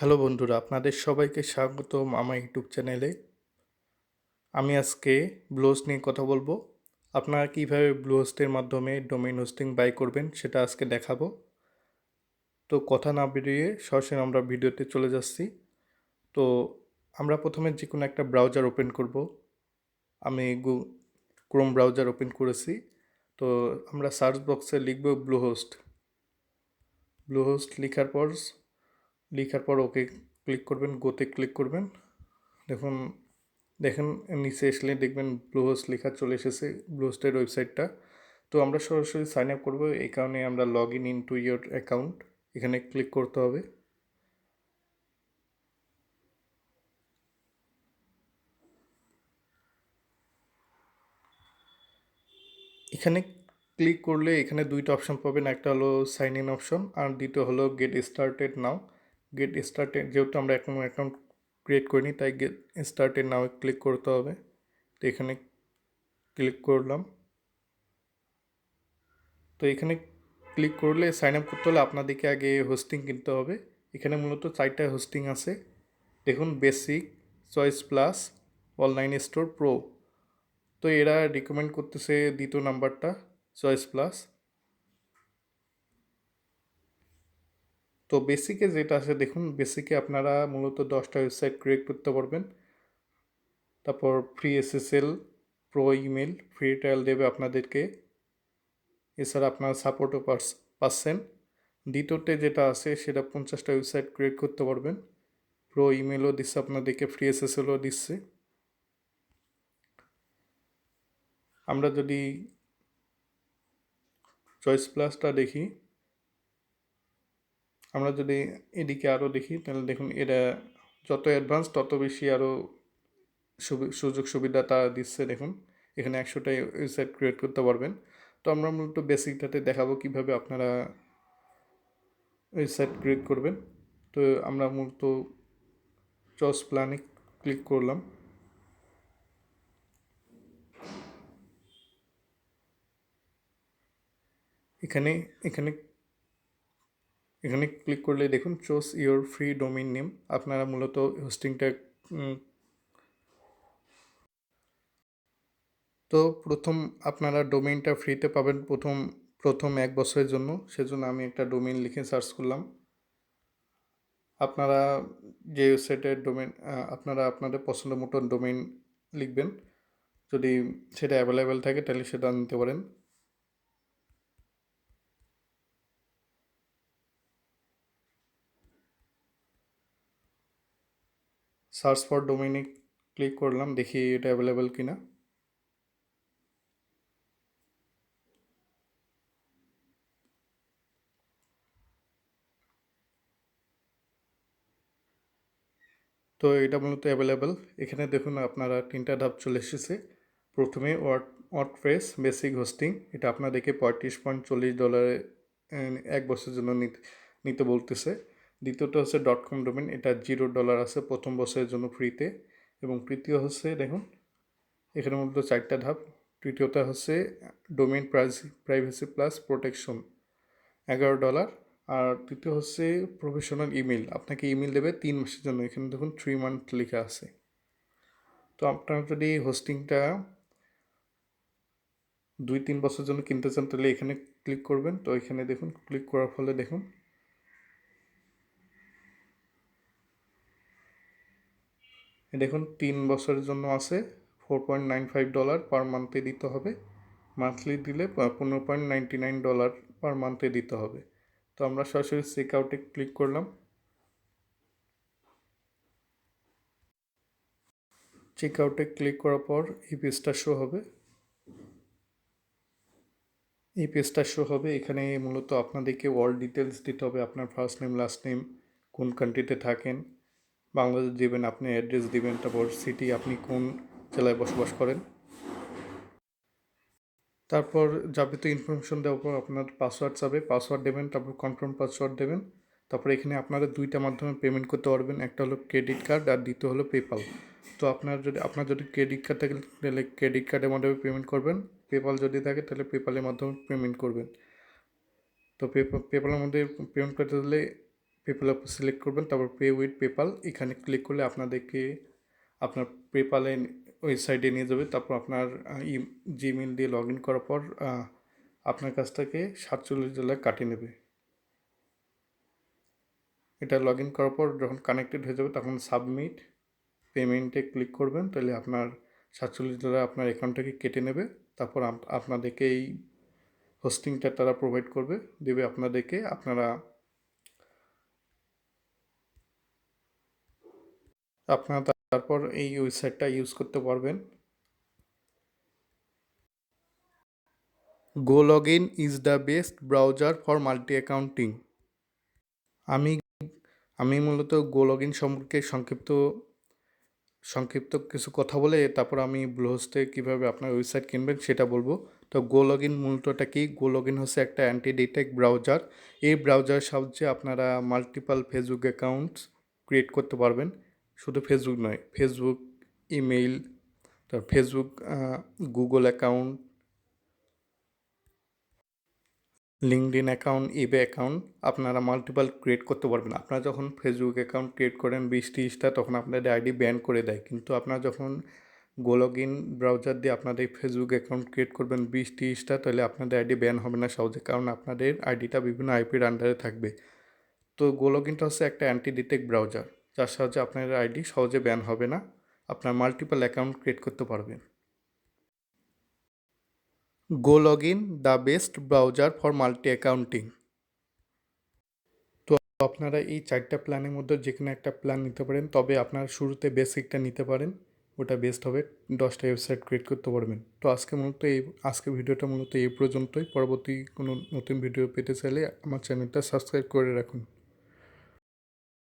Hello বন্ধুরা, আপনাদের সবাইকে স্বাগতম আমার ইউটিউব চ্যানেলে। আমি আজকে ব্লুহোস্ট নিয়ে কথা বলবো। আপনারা কীভাবে ব্লুহোস্টের মাধ্যমে ডোমেইন হোস্টিং বাই করবেন সেটা আজকে দেখাবো। তো কথা না বেরিয়ে সরাসরি আমরা ভিডিওতে চলে যাচ্ছি। তো আমরা প্রথমে যে কোনো একটা ব্রাউজার ওপেন করব। আমি ক্রোম ব্রাউজার ওপেন করেছি। তো আমরা সার্চ বক্সে লিখব ব্লুহোস্ট। লেখার পর ওকে ক্লিক করবেন, গোতে ক্লিক করবেন। দেখুন দেখেন নিচে আসলে দেখবেন ব্লুহোস্ট লেখা চলে এসেছে, ব্লুহোস্টের ওয়েবসাইটটা। তো আমরা সরাসরি সাইন আপ করবো, এই কারণে আমরা log in to your account এখানে ক্লিক করতে হবে। এখানে ক্লিক করলে এখানে দুইটা অপশন পাবেন, একটা হলো সাইন ইন অপশন আর দ্বিতীয় হলো গেট স্টার্টেড নাও। গেট স্টার্টেড যেহেতু আমরা এখন অ্যাকাউন্ট ক্রিয়েট করিনি, তাই গেট স্টার্টেড নাও ক্লিক করতে হবে। তো এখানে ক্লিক করলাম। তো এখানে ক্লিক করলে সাইন আপ করতে হলে আপনাদেরকে আগে হোস্টিং কিনতে হবে। এখানে মূলত 4টা হোস্টিং আছে। দেখুন basic, choice plus, online store, pro. তো এরা রিকমেন্ড করতেছে দ্বিতীয় নাম্বারটা, চয়েস প্লাস। তো বেসিকে যেটা আছে দেখুন, বেসিকে আপনারা মূলত 10টা ওয়েবসাইট ক্রিয়েট করতে পারবেন। তারপর free SSL, pro email, free trial দেবে আপনাদেরকে। এছাড়া আপনারা সাপোর্টও পাচ্ছেন। দ্বিতীয়তে যেটা আছে সেটা 50টা ওয়েবসাইট ক্রিয়েট করতে পারবেন। প্রো ইমেলও দিচ্ছে আপনাদেরকে, ফ্রি এসএসএলও দিচ্ছে। আমরা যদি চয়েস প্লাসটা দেখি, আমরা যদি এদিকে আরও দেখি, তাহলে দেখুন এরা যত অ্যাডভান্স তত বেশি আরও সুযোগ সুবিধা তারা দিচ্ছে। দেখুন এখানে 100টা ওয়েবসাইট ক্রিয়েট করতে পারবেন। তো আমরা মূলত বেসিকটাতে দেখাবো কিভাবে আপনারা ওয়েবসাইট ক্রিয়েট করবেন। তো আমরা মূলত চয়েস প্ল্যানে ক্লিক করলাম। এখানে এখানে এখানে ক্লিক করলে দেখুন choose your free domain name. আপনারা মূলত হোস্টিংটা তো প্রথম আপনারা ডোমেইনটা ফ্রিতে পাবেন প্রথম 1 বছরের জন্য। সেজন্য আমি একটা ডোমেইন লিখে সার্চ করলাম। আপনারা যে ওয়েবসাইটের ডোমেইন আপনারা আপনাদের পছন্দ মতো ডোমেইন লিখবেন। যদি সেটা অ্যাভেলেবেল থাকে তাহলে সেটা নিতে পারেন। সার্চ ফর ডোমেইনে ক্লিক করলাম, দেখি এটা অ্যাভেলেবেল কিনা। তো এটা মূলত অ্যাভেলেবেল। এখানে দেখুন আপনারা 3টা ধাপ চলে এসেছে। প্রথমে ওয়ার্ডপ্রেস বেসিক হোস্টিং, এটা আপনাদেরকে $35.40 1 বছরের জন্য নিতে বলতেছে। দ্বিতীয়টা হচ্ছে .com ডোমেন, এটা $0 আছে প্রথম বছরের জন্য ফ্রিতে। এবং তৃতীয় হচ্ছে দেখুন এখানে মূলত 4টা ধাপ। তৃতীয়টা হচ্ছে ডোমেইন প্রাইভেসি প্লাস প্রোটেকশন, $11। আর তৃতীয় হচ্ছে প্রফেশনাল ইমেল, আপনাকে ইমেল দেবে 3 মাসের জন্য। এখানে দেখুন 3 মান্থ লেখা আছে। তো আপনারা যদি হোস্টিংটা 2-3 বছরের জন্য কিনতে চান তাহলে এখানে ক্লিক করবেন। তো এখানে দেখুন ক্লিক করার ফলে দেখুন দেখুন 3 বছরের জন্য আছে, $4.95 পার মান্থে দিতে হবে। মান্থলি দিলে $15.99 পার মান্থে দিতে হবে। তো আমরা সরাসরি চেক আউটে ক্লিক করলাম। চেক আউটে ক্লিক করার পর এই পেজটা শো হবে। এখানে মূলত আপনাদেরকে অল ডিটেলস দিতে হবে, আপনার ফার্স্ট নেম, লাস্ট নেম, কোন কান্ট্রিতে থাকেন, বাংলাদেশ দিবেন, আপনি অ্যাড্রেস দিবেন, তারপর সিটি, আপনি কোন জেলায় বসবাস করেন। তারপর যাবতীয় ইনফরমেশন দেওয়ার পর আপনার পাসওয়ার্ড চাবে, পাসওয়ার্ড দেবেন, তারপর কনফার্ম পাসওয়ার্ড দেবেন। তারপর এখানে আপনারা 2টা মাধ্যমে পেমেন্ট করতে পারবেন, একটা হলো ক্রেডিট কার্ড আর দ্বিতীয় হলো পেপাল। তো আপনার যদি ক্রেডিট কার্ড থাকে তাহলে ক্রেডিট কার্ডের মাধ্যমে পেমেন্ট করবেন, পেপাল যদি থাকে তাহলে পেপালের মাধ্যমে পেমেন্ট করবেন। তো পেপালের মধ্যে পেমেন্ট করতে হলে পেপ্যাল অ্যাপ সিলেক্ট করবেন, তারপর পে উইথ পেপ্যাল এখানে ক্লিক করলে আপনাদেরকে আপনার পেপ্যালে ওয়েবসাইটে নিয়ে যাবে। তারপর আপনার জিমেল দিয়ে লগ ইন করার পর আপনার কাছ থেকে $47 কাটিয়ে নেবে। এটা লগ ইন করার পর যখন কানেক্টেড হয়ে যাবে তখন সাবমিট পেমেন্টে ক্লিক করবেন, তাহলে আপনার $47 আপনার অ্যাকাউন্ট থেকে কেটে নেবে। তারপর আপনাদেরকে এই হোস্টিংটা তারা প্রোভাইড দেবে আপনাদেরকে। আপনারা তারপর এই ওয়েবসাইটটা ইউজ করতে পারবেন। GoLogin is the best browser for multi accounting. আমি আমি মূলত GoLogin সম্পর্কে সংক্ষিপ্ত কিছু কথা বলে তারপর আমি ব্লুহোস্টে কীভাবে আপনার ওয়েবসাইট কিনবেন সেটা বলবো। তো GoLogin মূলতটা কি? GoLogin হচ্ছে একটা অ্যান্টি ডিটেক্ট ব্রাউজার। এই ব্রাউজারের সাহায্যে আপনারা মাল্টিপাল ফেসবুক অ্যাকাউন্টস ক্রিয়েট করতে পারবেন। শুধু ফেসবুক নয়, ফেসবুক, ইমেইল, তারপর Facebook, Google account, LinkedIn account, eBay account আপনারা মাল্টিপাল ক্রিয়েট করতে পারবেন। আপনারা যখন ফেসবুক অ্যাকাউন্ট ক্রিয়েট করেন 20-30টা, তখন আপনাদের আইডি ব্যান করে দেয়। কিন্তু আপনারা যখন GoLogin ব্রাউজার দিয়ে আপনাদের ফেসবুক অ্যাকাউন্ট ক্রিয়েট করবেন 20-30টা, তাহলে আপনাদের আইডি ব্যান হবে না সহজে, কারণ আপনাদের আইডিটা বিভিন্ন আইপির আন্ডারে থাকবে। তো GoLoginটা হচ্ছে একটা অ্যান্টি ডিটেক্ট ব্রাউজার, যার সাহায্যে আপনাদের আইডি সহজে ব্যান হবে না, আপনার মাল্টিপাল অ্যাকাউন্ট ক্রিয়েট করতে পারবেন। GoLogin the best browser for multi accounting. তো আপনারা এই 4টা প্ল্যানের মধ্যে যে কোনো একটা প্ল্যান নিতে পারেন, তবে আপনারা শুরুতে বেসিকটা নিতে পারেন, ওটা বেস্ট হবে। 10টা ওয়েবসাইট ক্রিয়েট করতে পারবেন। তো আজকে ভিডিওটা মূলত এই পর্যন্তই। পরবর্তী কোনো নতুন ভিডিও পেতে চাইলে আমার চ্যানেলটা সাবস্ক্রাইব করে রাখুন।